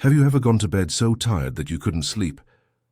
Have you ever gone to bed so tired that you couldn't sleep,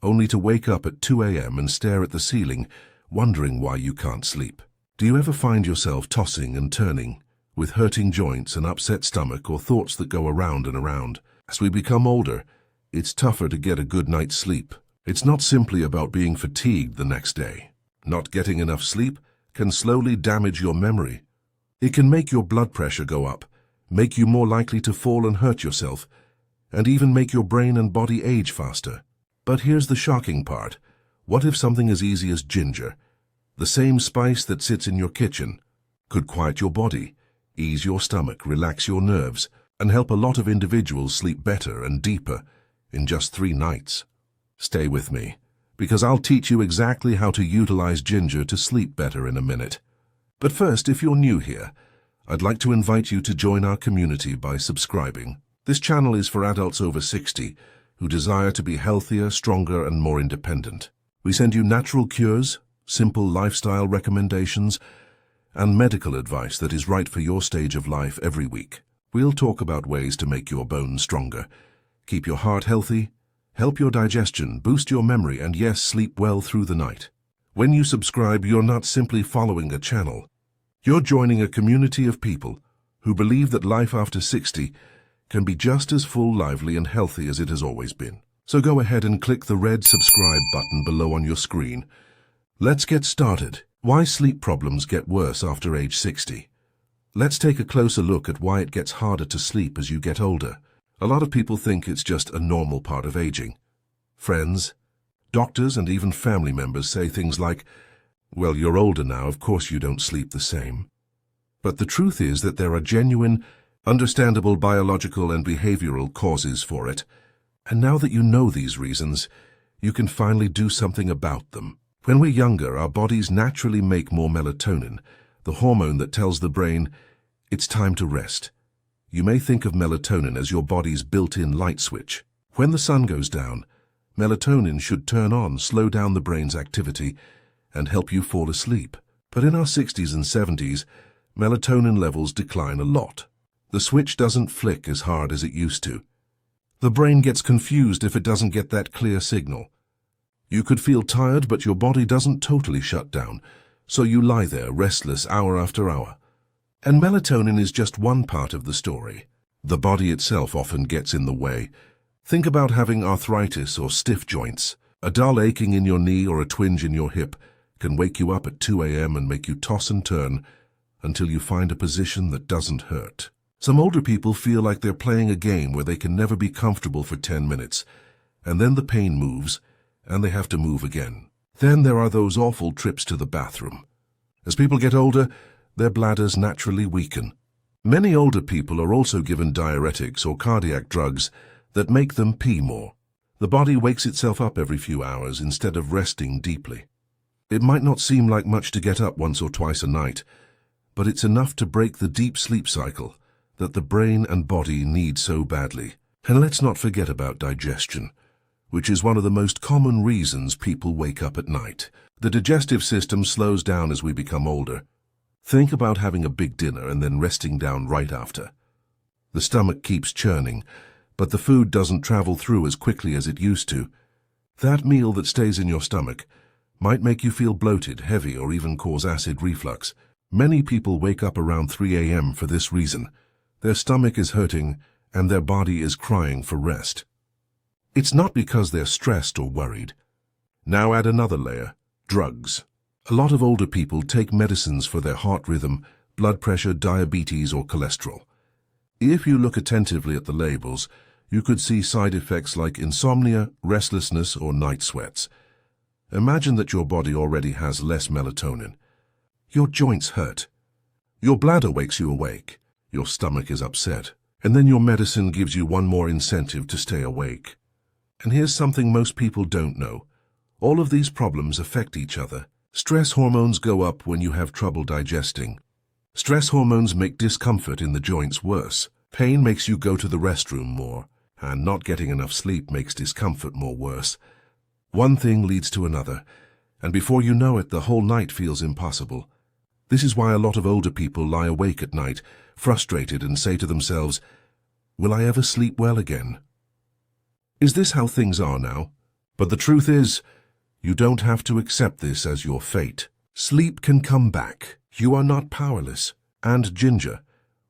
only to wake up at 2 a.m. and stare at the ceiling, wondering why you can't sleep? Do you ever find yourself tossing and turning, with hurting joints, an upset stomach, or thoughts that go around and around? As we become older, it's tougher to get a good night's sleep. It's not simply about being fatigued the next day. Not getting enough sleep can slowly damage your memory. It can make your blood pressure go up, make you more likely to fall and hurt yourself, and even make your brain and body age faster. But here's the shocking part. What if something as easy as ginger, the same spice that sits in your kitchen, could quiet your body, ease your stomach, relax your nerves, and help a lot of individuals sleep better and deeper in just 3 nights? Stay with me, because I'll teach you exactly how to utilize ginger to sleep better in a minute. But first, if you're new here, I'd like to invite you to join our community by subscribing. This channel is for adults over 60 who desire to be healthier, stronger, and more independent. We send you natural cures, simple lifestyle recommendations, and medical advice that is right for your stage of life every week. We'll talk about ways to make your bones stronger, keep your heart healthy, help your digestion, boost your memory, and yes, sleep well through the night. When you subscribe, you're not simply following a channel. You're joining a community of people who believe that life after 60 can be just as full, lively, and healthy as it has always been. So go ahead and click the red subscribe button below on your screen. Let's get started. Why sleep problems get worse after age 60. Let's take a closer look at why it gets harder to sleep as you get older. A lot of people think it's just a normal part of aging. Friends, doctors, and even family members say things like, "Well, you're older now, of course you don't sleep the same." But the truth is that there are genuine, understandable biological and behavioral causes for it. And now that you know these reasons, you can finally do something about them. When we're younger, our bodies naturally make more melatonin, the hormone that tells the brain, it's time to rest. You may think of melatonin as your body's built-in light switch. When the sun goes down, melatonin should turn on, slow down the brain's activity, and help you fall asleep. But in our 60s and 70s, melatonin levels decline a lot. The switch doesn't flick as hard as it used to. The brain gets confused if it doesn't get that clear signal. You could feel tired, but your body doesn't totally shut down, so you lie there restless hour after hour. And melatonin is just one part of the story. The body itself often gets in the way. Think about having arthritis or stiff joints. A dull aching in your knee or a twinge in your hip can wake you up at 2 a.m. and make you toss and turn until you find a position that doesn't hurt. Some older people feel like they're playing a game where they can never be comfortable for 10 minutes, and then the pain moves, and they have to move again. Then there are those awful trips to the bathroom. As people get older, their bladders naturally weaken. Many older people are also given diuretics or cardiac drugs that make them pee more. The body wakes itself up every few hours instead of resting deeply. It might not seem like much to get up once or twice a night, but it's enough to break the deep sleep cycle that the brain and body need so badly. And let's not forget about digestion, which is one of the most common reasons people wake up at night. The digestive system slows down as we become older. Think about having a big dinner and then resting down right after. The stomach keeps churning, but the food doesn't travel through as quickly as it used to. That meal that stays in your stomach might make you feel bloated, heavy, or even cause acid reflux. Many people wake up around 3 a.m. for this reason. Their stomach is hurting and their body is crying for rest. It's not because they're stressed or worried. Now add another layer: drugs. A lot of older people take medicines for their heart rhythm, blood pressure, diabetes, or cholesterol. If you look attentively at the labels, you could see side effects like insomnia, restlessness, or night sweats. Imagine that your body already has less melatonin. Your joints hurt. Your bladder wakes you awake. Your stomach is upset. And then your medicine gives you one more incentive to stay awake. And here's something most people don't know. All of these problems affect each other. Stress hormones go up when you have trouble digesting. Stress hormones make discomfort in the joints worse. Pain makes you go to the restroom more, and not getting enough sleep makes discomfort more worse. One thing leads to another, and before you know it, the whole night feels impossible. This is why a lot of older people lie awake at night, frustrated, and say to themselves, "Will I ever sleep well again?" Is this how things are now? But the truth is, you don't have to accept this as your fate. Sleep can come back. You are not powerless. And ginger,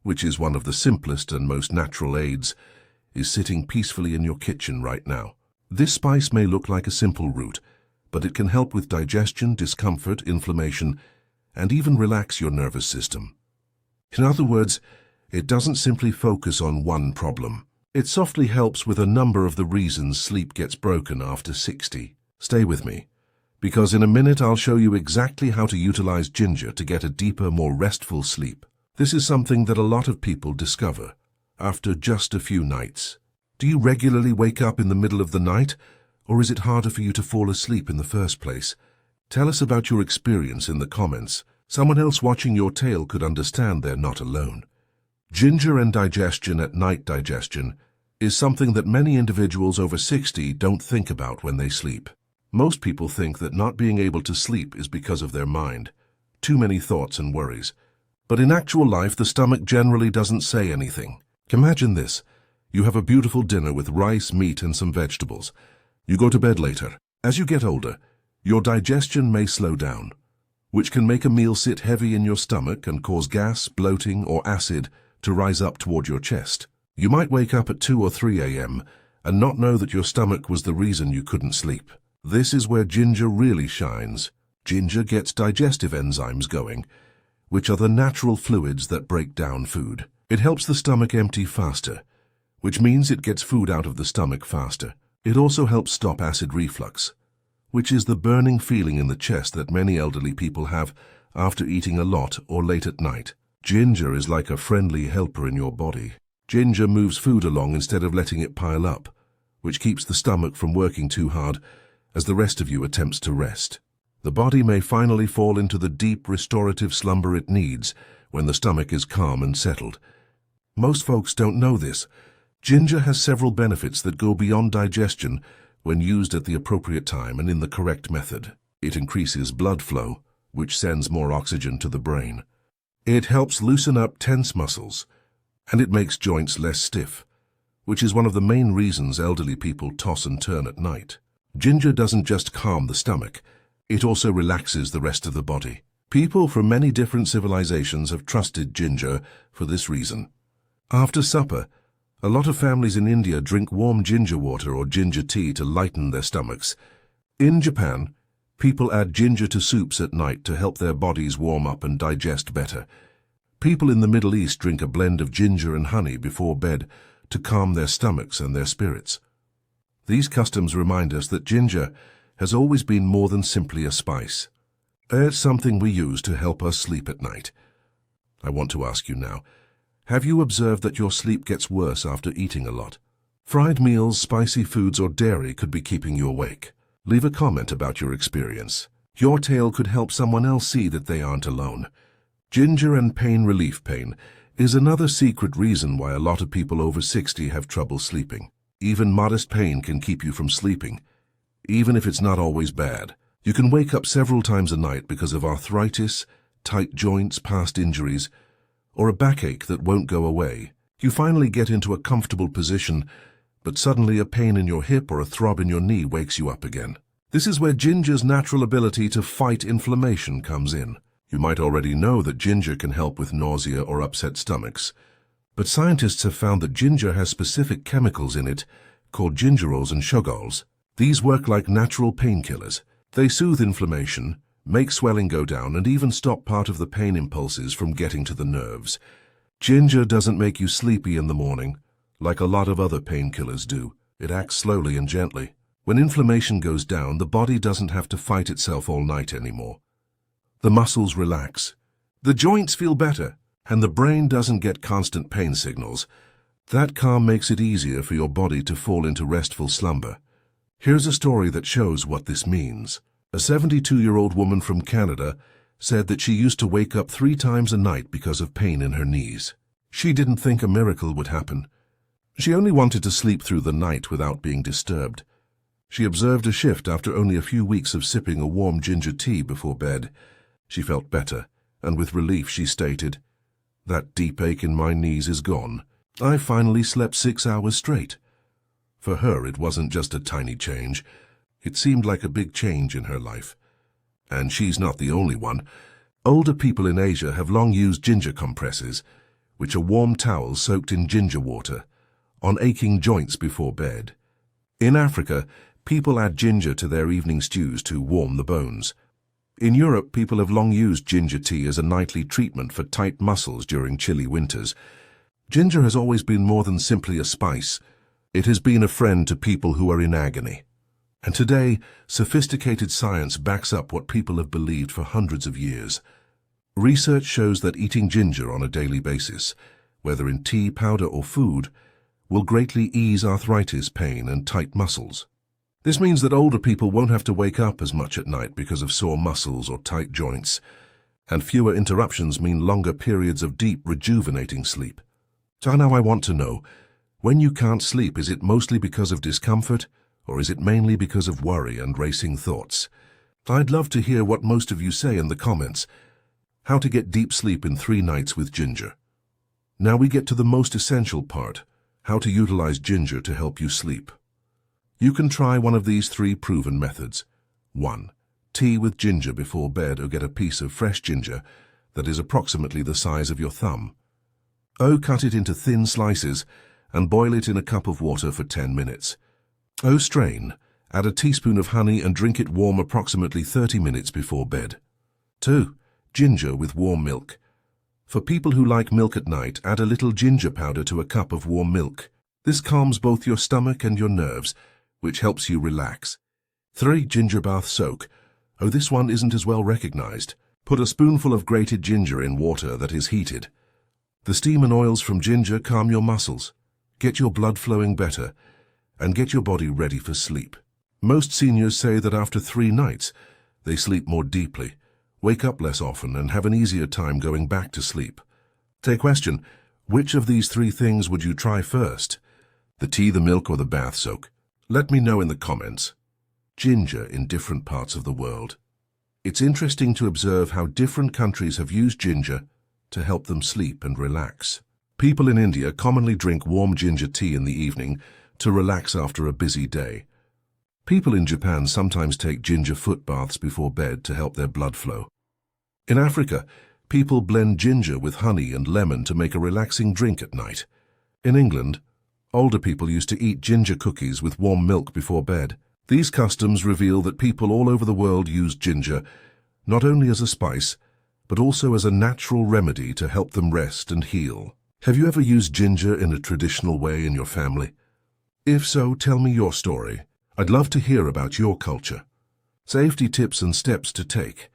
which is one of the simplest and most natural aids, is sitting peacefully in your kitchen right now. This spice may look like a simple root, but it can help with digestion, discomfort, inflammation, and even relax your nervous system. In other words, it doesn't simply focus on one problem. It softly helps with a number of the reasons sleep gets broken after 60. Stay with me, because in a minute I'll show you exactly how to utilize ginger to get a deeper, more restful sleep. This is something that a lot of people discover after just a few nights. Do you regularly wake up in the middle of the night, or is it harder for you to fall asleep in the first place? Tell us about your experience in the comments. Someone else watching your tale could understand they're not alone. Ginger and digestion at night digestion is something that many individuals over 60 don't think about when they sleep. Most people think that not being able to sleep is because of their mind, too many thoughts and worries. But in actual life, the stomach generally doesn't say anything. Imagine this. You have a beautiful dinner with rice, meat, and some vegetables. You go to bed later. As you get older, your digestion may slow down, which can make a meal sit heavy in your stomach and cause gas, bloating, or acid to rise up toward your chest. You might wake up at 2 or 3 a.m. and not know that your stomach was the reason you couldn't sleep. This is where ginger really shines. Ginger gets digestive enzymes going, which are the natural fluids that break down food. It helps the stomach empty faster, which means it gets food out of the stomach faster. It also helps stop acid reflux, which is the burning feeling in the chest that many elderly people have after eating a lot or late at night. Ginger is like a friendly helper in your body. Ginger moves food along instead of letting it pile up, which keeps the stomach from working too hard as the rest of you attempts to rest. The body may finally fall into the deep restorative slumber it needs when the stomach is calm and settled. Most folks don't know this. Ginger has several benefits that go beyond digestion when used at the appropriate time and in the correct method. It increases blood flow, which sends more oxygen to the brain. It helps loosen up tense muscles, and it makes joints less stiff, which is one of the main reasons elderly people toss and turn at night. Ginger doesn't just calm the stomach, it also relaxes the rest of the body. People from many different civilizations have trusted ginger for this reason. After supper, a lot of families in India drink warm ginger water or ginger tea to lighten their stomachs. In Japan, people add ginger to soups at night to help their bodies warm up and digest better. People in the Middle East drink a blend of ginger and honey before bed to calm their stomachs and their spirits. These customs remind us that ginger has always been more than simply a spice. It's something we use to help us sleep at night. I want to ask you now, have you observed that your sleep gets worse after eating a lot? Fried meals, spicy foods, or dairy could be keeping you awake. Leave a comment about your experience. Your tale could help someone else see that they aren't alone. Ginger and pain relief pain is another secret reason why a lot of people over 60 have trouble sleeping. Even modest pain can keep you from sleeping, even if it's not always bad. You can wake up several times a night because of arthritis, tight joints, past injuries, or a backache that won't go away. You finally get into a comfortable position, but suddenly a pain in your hip or a throb in your knee wakes you up again. This is where ginger's natural ability to fight inflammation comes in. You might already know that ginger can help with nausea or upset stomachs, but scientists have found that ginger has specific chemicals in it called gingerols and shogols. These work like natural painkillers. They soothe inflammation, make swelling go down, and even stop part of the pain impulses from getting to the nerves. Ginger doesn't make you sleepy in the morning, like a lot of other painkillers do. It acts slowly and gently. When inflammation goes down, the body doesn't have to fight itself all night anymore. The muscles relax, the joints feel better, and the brain doesn't get constant pain signals. That calm makes it easier for your body to fall into restful slumber. Here's a story that shows what this means. A 72-year-old woman from Canada said that she used to wake up 3 times a night because of pain in her knees. She didn't think a miracle would happen. She only wanted to sleep through the night without being disturbed. She observed a shift after only a few weeks of sipping a warm ginger tea before bed. She felt better, and with relief she stated, "That deep ache in my knees is gone. I finally slept 6 hours straight." For her, it wasn't just a tiny change. It seemed like a big change in her life. And she's not the only one. Older people in Asia have long used ginger compresses, which are warm towels soaked in ginger water, on aching joints before bed. In Africa, people add ginger to their evening stews to warm the bones. In Europe, people have long used ginger tea as a nightly treatment for tight muscles during chilly winters. Ginger has always been more than simply a spice. It has been a friend to people who are in agony. And today, sophisticated science backs up what people have believed for hundreds of years. Research shows that eating ginger on a daily basis, whether in tea, powder, or food, will greatly ease arthritis pain and tight muscles. This means that older people won't have to wake up as much at night because of sore muscles or tight joints, and fewer interruptions mean longer periods of deep, rejuvenating sleep. So now I want to know, when you can't sleep, is it mostly because of discomfort, or is it mainly because of worry and racing thoughts? I'd love to hear what most of you say in the comments. How to get deep sleep in 3 nights with ginger. Now we get to the most essential part, how to utilize ginger to help you sleep. You can try one of these 3 proven methods. 1. Tea with ginger before bed, or get a piece of fresh ginger that is approximately the size of your thumb. Cut it into thin slices and boil it in a cup of water for 10 minutes. Strain, add a teaspoon of honey and drink it warm approximately 30 minutes before bed. 2. Ginger with warm milk. For people who like milk at night, add a little ginger powder to a cup of warm milk. This calms both your stomach and your nerves, which helps you relax. 3. Ginger bath soak. This one isn't as well recognized. Put a spoonful of grated ginger in water that is heated. The steam and oils from ginger calm your muscles, get your blood flowing better, and get your body ready for sleep. Most seniors say that after 3 nights, they sleep more deeply, wake up less often, and have an easier time going back to sleep. Question, which of these 3 things would you try first? The tea, the milk, or the bath soak? Let me know in the comments. Ginger in different parts of the world. It's interesting to observe how different countries have used ginger to help them sleep and relax. People in India commonly drink warm ginger tea in the evening to relax after a busy day. People in Japan sometimes take ginger foot baths before bed to help their blood flow. In Africa, people blend ginger with honey and lemon to make a relaxing drink at night. In England, older people used to eat ginger cookies with warm milk before bed. These customs reveal that people all over the world use ginger not only as a spice, but also as a natural remedy to help them rest and heal. Have you ever used ginger in a traditional way in your family? If so, tell me your story. I'd love to hear about your culture. Safety tips and steps to take.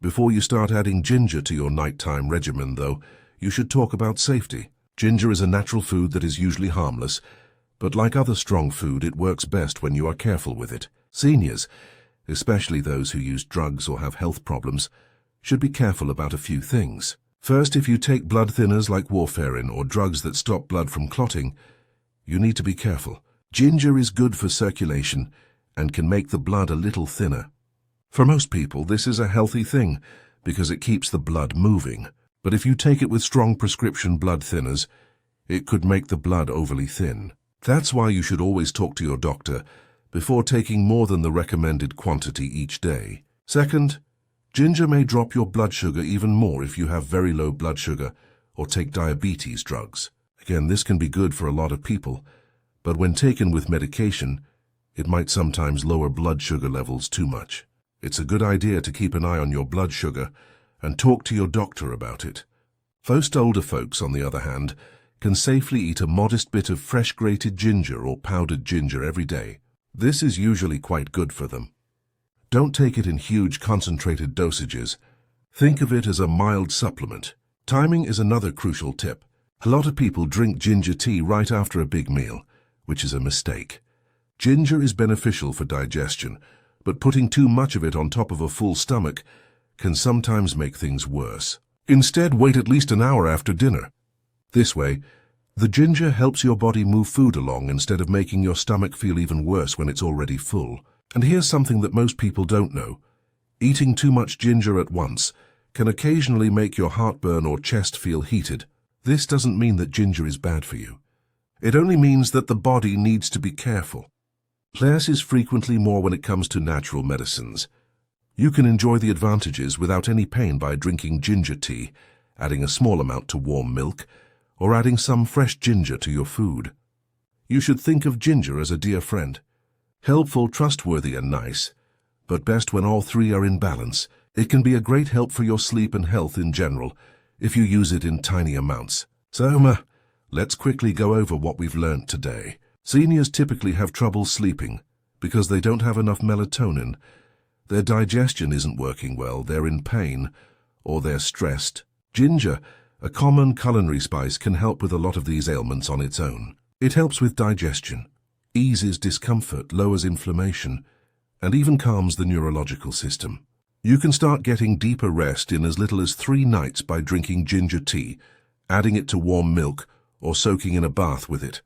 Before you start adding ginger to your nighttime regimen, though, you should talk about safety. Ginger is a natural food that is usually harmless, but like other strong food, it works best when you are careful with it. Seniors, especially those who use drugs or have health problems, should be careful about a few things. First, if you take blood thinners like warfarin or drugs that stop blood from clotting, you need to be careful. Ginger is good for circulation and can make the blood a little thinner. For most people, this is a healthy thing because it keeps the blood moving. But if you take it with strong prescription blood thinners, it could make the blood overly thin. That's why you should always talk to your doctor before taking more than the recommended quantity each day. Second, ginger may drop your blood sugar even more if you have very low blood sugar or take diabetes drugs. Again, this can be good for a lot of people, but when taken with medication, it might sometimes lower blood sugar levels too much. It's a good idea to keep an eye on your blood sugar and talk to your doctor about it. Most older folks, on the other hand, can safely eat a modest bit of fresh grated ginger or powdered ginger every day. This is usually quite good for them. Don't take it in huge concentrated dosages. Think of it as a mild supplement. Timing is another crucial tip. A lot of people drink ginger tea right after a big meal, which is a mistake. Ginger is beneficial for digestion, but putting too much of it on top of a full stomach can sometimes make things worse. Instead, wait at least an hour after dinner. This way, the ginger helps your body move food along instead of making your stomach feel even worse when it's already full. And here's something that most people don't know. Eating too much ginger at once can occasionally make your heartburn or chest feel heated. This doesn't mean that ginger is bad for you. It only means that the body needs to be careful. Less is frequently more when it comes to natural medicines. You can enjoy the advantages without any pain by drinking ginger tea, adding a small amount to warm milk, or adding some fresh ginger to your food. You should think of ginger as a dear friend. Helpful, trustworthy, and nice, but best when all three are in balance. It can be a great help for your sleep and health in general if you use it in tiny amounts. So, let's quickly go over what we've learned today. Seniors typically have trouble sleeping because they don't have enough melatonin. Their digestion isn't working well, they're in pain, or they're stressed. Ginger, a common culinary spice, can help with a lot of these ailments on its own. It helps with digestion, eases discomfort, lowers inflammation, and even calms the neurological system. You can start getting deeper rest in as little as 3 nights by drinking ginger tea, adding it to warm milk, or soaking in a bath with it.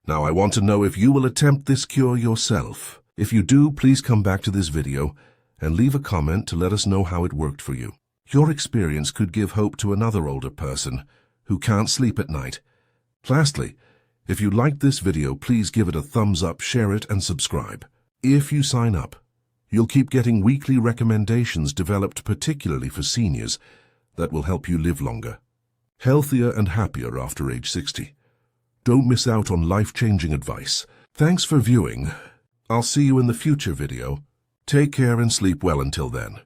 Now, I want to know if you will attempt this cure yourself. If you do, please come back to this video and leave a comment to let us know how it worked for you. Your experience could give hope to another older person who can't sleep at night. Lastly, if you liked this video, please give it a thumbs up, share it, and subscribe. If you sign up, you'll keep getting weekly recommendations developed particularly for seniors that will help you live longer, healthier and happier after age 60. Don't miss out on life-changing advice. Thanks for viewing. I'll see you in the future video. Take care and sleep well until then.